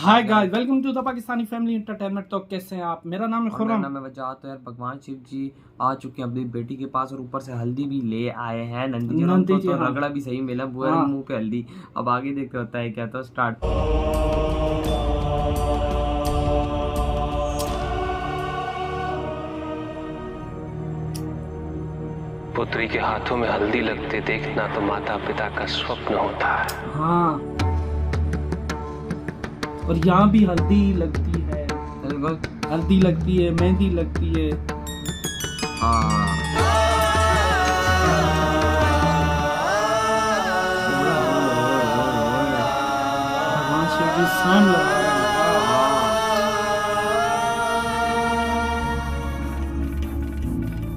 Hi guys, welcome to the Pakistani family entertainment. तो कैसे हैं आप? मेरा नाम है खुर्रम। मेरा नाम है वजाहत। तो यार भगवान शिव जी आ चुके हैं अपनी बेटी के पास और ऊपर से हल्दी भी ले आए हैं नंदी जी। उनको तो हाँ। रगड़ा भी सही मिला, बुआ मुंह पे हल्दी। अब आगे देखते होता है क्या। तो स्टार्ट। पुत्री के हाथों में हल्दी लगते देखना तो माता पिता का स्वप्न होता है। हाँ, और यहाँ भी हल्दी लगती है, हल्दी लगती है, मेहंदी लगती है। भगवान शिव जी शाम लगा रहे हैं।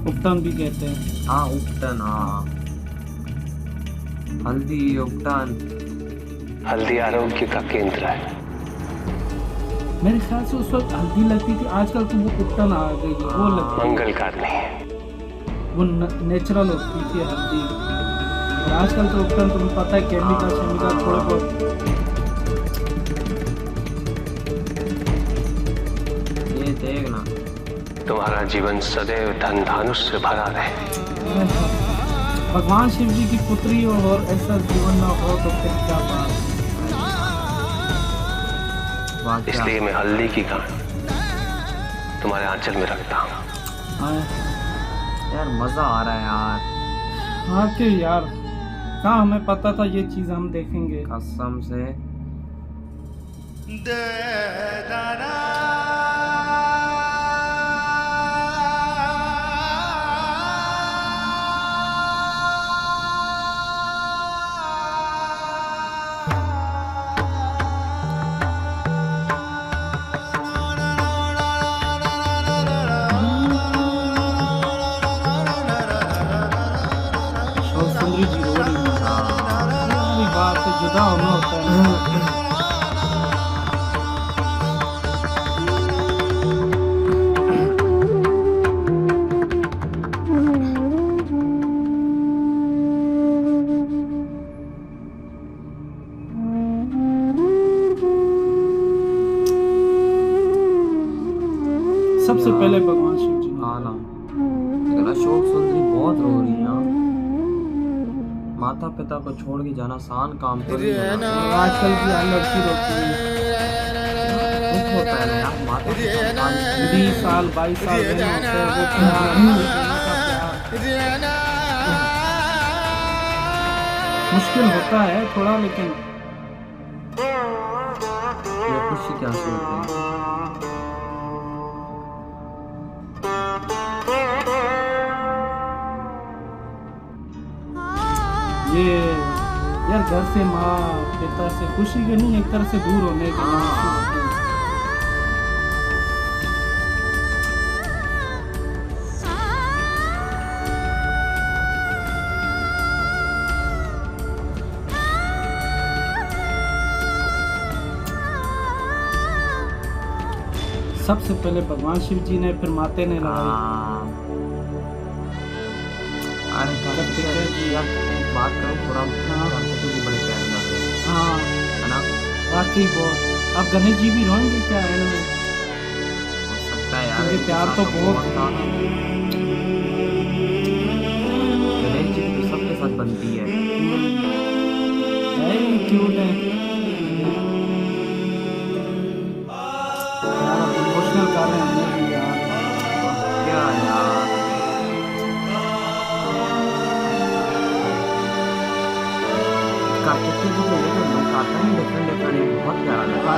उपटन भी कहते हैं। हाँ उपटन। हाँ हल्दी उपटन। हल्दी आरोग्य का केंद्र है। मेरे ख्याल से उस वक्त हल्दी लगती थी, आजकल तो वो उपटन आ गई है, वो लगती है। मंगलकारणी है। वो नेचुरल होती थी हल्दी, और आजकल तो उपटन तुम्हें पता है केमिकल शेमिकल थोड़े बहुत। ये देखना तुम्हारा जीवन सदैव धन धानुष से भरा रहे। भगवान शिव जी की पुत्री हो और ऐसा जीवन ना हो तो फिर क्या बात। इसलिए मैं हल्दी की गांठ तुम्हारे आंचल में रखता हूँ। यार मजा आ रहा है यार। हाँ कि यार, कहाँ हमें पता था ये चीज हम देखेंगे। कसम से। सुंदरी जी रोड़ी बात से जुदा होना होता है। सबसे पहले भगवान शिव जी। हाँ ना, अशोक सुंदरी बहुत रो रही है। माता पिता को छोड़ के जाना आसान काम तो नहीं है ना। आजकल की हर लड़की रोती है। दुख होता है ना यार। माता पिता 20 साल 22 साल होते हैं, वो मुश्किल होता है थोड़ा, लेकिन ये खुशी क्या सोचते हैं। ये यार घर से माँ पिता से खुशी के नहीं, एक तरह से दूर होने के सबसे पहले भगवान शिव जी ने, फिर माते ने लगाई। अरे एक बात करो थोड़ा। तो भी बड़े प्यारे लगते हैं। हाँ है ना, वाकई बहुत। अब गणेश जी भी रोएंगे क्या एंड में? हो सकता है यार। क्योंकि प्यार तो बहुत था। गणेश जी तो सबके साथ बनती है। क्यूट है इमोशनल कर रहे हैं यार। क्या यार, कार्तिक जी को लेकर लोग आता है डिफरेंट बहुत प्यारा लगा।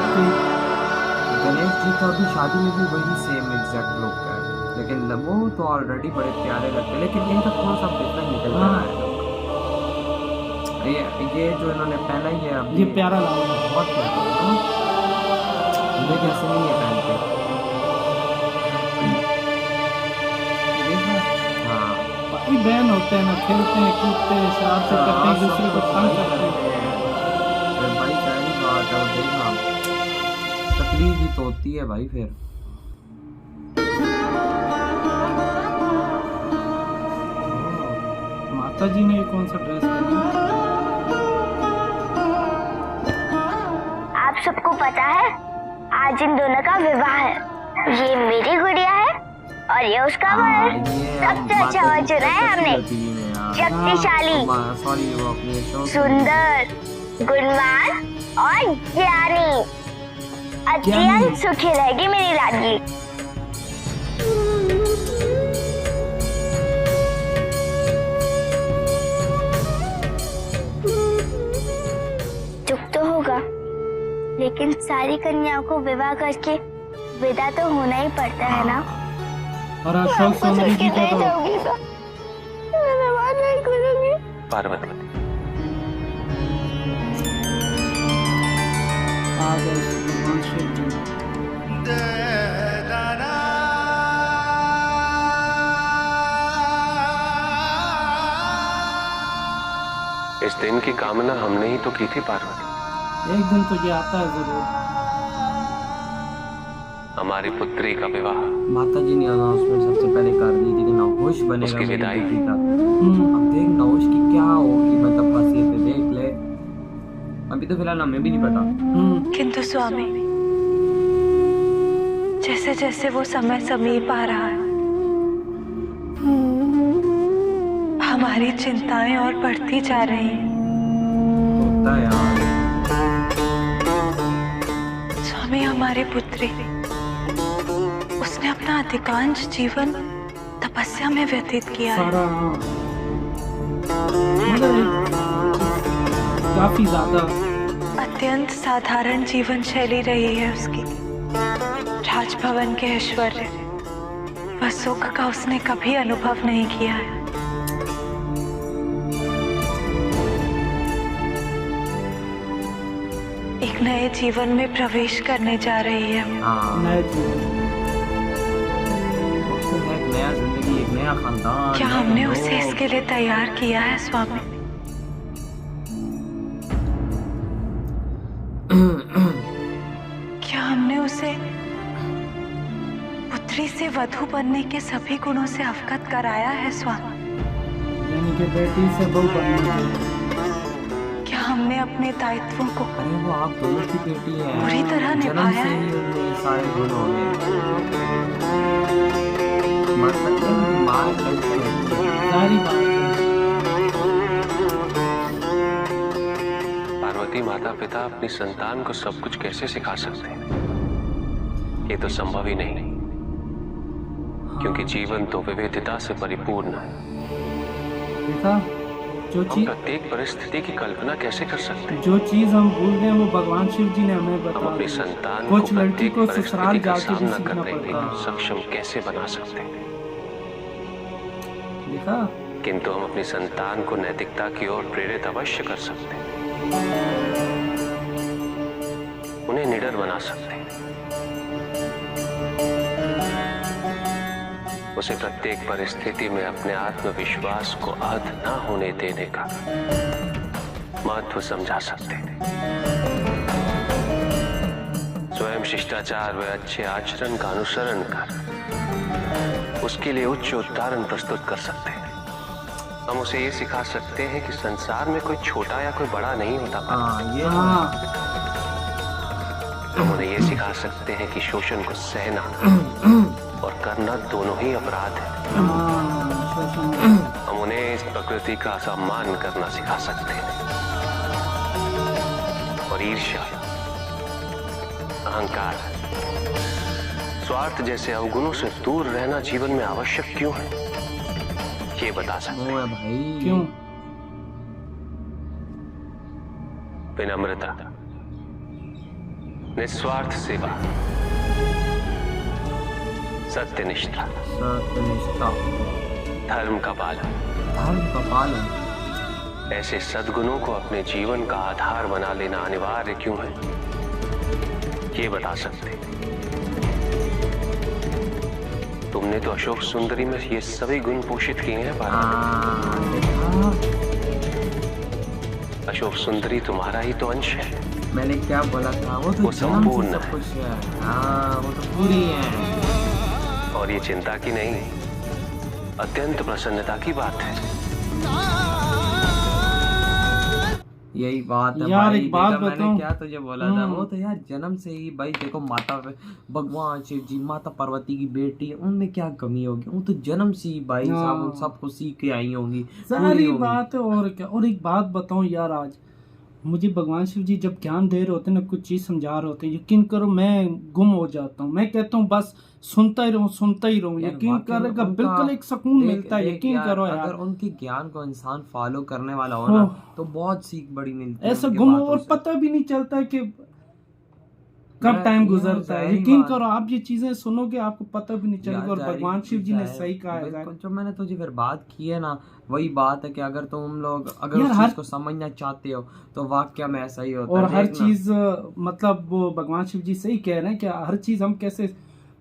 गणेश जी का भी शादी में भी वही सेम एग्जैक्ट लुक है, लेकिन वो तो ऑलरेडी बड़े प्यारे लगते हैं, लेकिन इनका थोड़ा सा डिफरेंट निकल रहा है। ये जो इन्होंने पहना ही है ये प्यारा लगा, बहुत प्यारा है। मुझे कैसे नहीं है पहनते। हाँ भाई बहन होते हैं ना, खेलते हैं कूदते हैं, शरारत करते हैं, दूसरे को तंग करते हैं। भाई पहली बात है, देखना तकलीफ भी तो होती है भाई। फिर माता जी ने ये कौन सा ड्रेस पहना? आप सबको पता है आज इन दोनों का विवाह है। ये मेरी गुड़िया है और ये उसका वर। सबसे अच्छा वर चुना है हमने। शक्तिशाली, सॉरी वो अपने सुंदर, गुणवान और ज्ञानी। अत्यंत सुखी रहेगी मेरी लाडली। दुख तो होगा, लेकिन सारी कन्याओं को विवाह करके विदा तो होना ही पड़ता है ना। और अशोक सुंदरी जी का तो पार्वती, आ गए भगवान शिव जी। इस दिन की कामना हमने ही तो की थी पार्वती। एक दिन तो ये आता है जरूर। हमारी पुत्री का विवाह। माता जी ने अनाउंसमेंट सबसे पहले कर दी थी कि नवोश बनेगा उसकी मेरी विदाई। बेटी का। अब देख नवोश की क्या होगी, मतलब खासियत है, देख ले। अभी तो फिलहाल हमें भी नहीं पता। किंतु स्वामी, जैसे जैसे वो समय समीप आ रहा है, हमारी चिंताएं और बढ़ती जा रही हैं। होता है यार। स्वामी, हमारी पुत्री, उसने अपना अधिकांश जीवन तपस्या में व्यतीत किया है। सारा मतलब काफी ज्यादा अत्यंत साधारण जीवन शैली रही है उसकी। राजभवन के ऐश्वर्य व सुख का उसने कभी अनुभव नहीं किया है। एक नए जीवन में प्रवेश करने जा रही है। नए जीवन। एक नया जिंदगी, एक नया खानदान। क्या हमने उसे इसके लिए तैयार किया है स्वामी? क्या हमने उसे पुत्री से वधू बनने के सभी गुणों से अवगत कराया है स्वामी? यानी कि बेटी से बहू बनने के। क्या हमने अपने दायित्वों को अरे वो आप दोनों की बेटी है, पूरी तरह जन्म निभाया से है? ही उनमें सारे गुण हो गए। मतलब कि माँ करती है सारी बात है। पार्वती, माता पिता अपनी संतान को सब कुछ कैसे सिखा सकते हैं? ये तो संभव ही नहीं, क्योंकि जीवन तो विविधता से परिपूर्ण है। देखा, जो हम चीज प्रत्येक परिस्थिति की कल्पना कैसे कर सकते हैं? जो चीज हम भूल गए वो भगवान शिव जी ने हमें हम बता अपनी दी। संतान को कुछ लड़की प्रत्येक को ससुराल परिस्थिति का जाके भी सामना सीखना करने के पड़ता लिए सक्षम कैसे बना सकते हैं? देखा, किंतु हम अपनी संतान को नैतिकता की ओर प्रेरित अवश्य कर सकते हैं। उन्हें निडर बना सकते हैं। उसे प्रत्येक परिस्थिति में अपने आत्मविश्वास को अध न होने देने का महत्व समझा सकते हैं। स्वयं शिष्टाचार व अच्छे आचरण का अनुसरण कर उसके लिए उच्च उदाहरण प्रस्तुत कर सकते हैं। हम उसे ये सिखा सकते हैं कि संसार में कोई छोटा या कोई बड़ा नहीं होता। ये हाँ, हम उन्हें ये सिखा सकते हैं कि शोषण को सहना और करना दोनों ही अपराध है। हम उन्हें इस प्रकृति का सम्मान करना सिखा सकते हैं और ईर्ष्या, अहंकार, स्वार्थ जैसे अवगुणों से दूर रहना जीवन में आवश्यक क्यों है, ये बता सकते हैं। वो है भाई। क्यों? विनम्रता, निस्वार्थ सेवा, सत्यनिष्ठा, सत्यनिष्ठा, धर्म का पालन, धर्म का पालन, ऐसे सद्गुणों को अपने जीवन का आधार बना लेना अनिवार्य क्यों है, ये बता सकते हैं। तुमने तो अशोक सुंदरी में ये सभी गुण पोषित किए हैं पार्वती। देखा, अशोक सुंदरी तुम्हारा ही तो अंश है। मैंने क्या बोला था, वो तो वो जन्म संपूर्ण से सब है। कुछ है। हाँ, वो तो पूरी है। और ये चिंता की नहीं, अत्यंत प्रसन्नता की बात है। यही बात है यार, भाई। एक बात देखा मैंने बताऊं? क्या तुझे बोला था, वो तो यार जन्म से ही भाई देखो, माता भगवान शिव जी, माता पार्वती की बेटी, उनमें क्या कमी होगी, वो तो जन्म से ही भाई साहब उन सबको सीख के आई होंगी, पूरी सारी होंगी। बात है। और क्या, और एक बात बताऊं यार, आज मुझे भगवान शिव जी जब ज्ञान दे रहे होते हैं ना, कुछ चीज समझा रहे होते हैं, यकीन करो मैं गुम हो जाता हूँ। मैं कहता हूँ बस सुनता ही रहूं, सुनता ही रहूं। यार यकीन वाकई में करेगा, उनका- बिल्कुल एक सुकून देख- मिलता है, देख यकीन करो यार। अगर उनके ज्ञान को इंसान फॉलो करने वाला हो ना, तो बहुत सीख बड़ी मिलती है ऐसा उनकी गुम, बातों और से। पता भी नहीं चलता है कि कब मैं- टाइम यार गुजरता है। जाहिर यकीन बात- करो, आप ये चीजें सुनोगे आपको पता भी नहीं चलेगा। और जाहिर- भगवान शिव जी ने जाहिर- सही कहा है। बिल्कुल, जो मैंने तुझे फिर बात की है ना, वही बात है कि अगर तुम लोग अगर यार उस हर- चीज को समझना चाहते हो तो वाकया में ऐसा ही होता और है। हर देखना। चीज मतलब वो भगवान शिव जी सही कह रहे हैं कि हर चीज हम कैसे,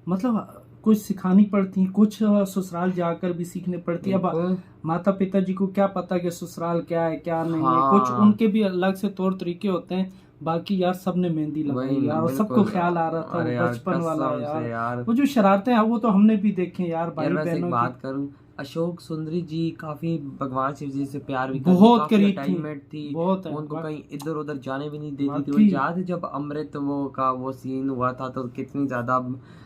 मतलब कुछ सिखानी पड़ती है, कुछ ससुराल जाकर भी सीखनी पड़ती है। अब बिल्कुल। माता पिता जी को क्या पता कि ससुराल क्या है क्या नहीं है। हाँ। कुछ उनके भी अलग से तौर तरीके होते हैं। बाकी यार सबने मेहंदी लगाई वही ना, यार, और सबको बिल्कुल। ख्याल आ रहा था, अरे वो यार, बचपन वाला कसम से यार। वो जो शरारतें हैं वो तो हमने भी देखे यार, भाई यार वैसे एक बहनों बात की। करूं, अशोक सुंदरी जी काफी भगवान शिव जी से प्यार भी करती, बहुत काफी करीब थी, अटैचमेंट थी, बहुत है, उनको कहीं इधर उधर जाने भी नहीं देती थी। वो वाकई। याद है जब अमृत वो का वो सीन हुआ था तो कितनी ज्यादा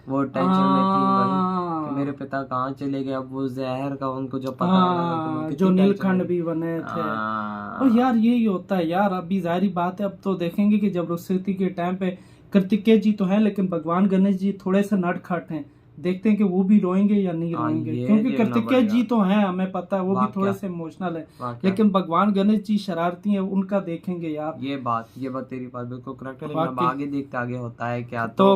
वो टेंशन में थी भाई कि मेरे पिता कहाँ चले गए। अब वो जहर का उनको जब पता लगा तो वो कितनी जो tension नीलखंड में- भी बने थे। हाँ। और यार यही होता है यार, अभी जाहिर बात है, अब तो देखेंगे कि जब रुखसती के टाइम पे कार्तिकेय जी तो हैं, लेकिन भगवान गणेश जी थोड़े से नटखट हैं। देखते हैं कि वो भी रोएंगे या नहीं हाँ, रोएंगे, ये क्योंकि देखना कार्तिकेय पड़ेगा। जी तो हैं, हमें पता है वो भी वाकया। थोड़े से इमोशनल है। वाकया। लेकिन भगवान गणेश जी शरारती हैं, उनका देखेंगे यार। ये बात तेरी बात बिल्कुल करेक्ट है, लेकिन अब वाकई। आगे देखते आगे होता है क्या। तो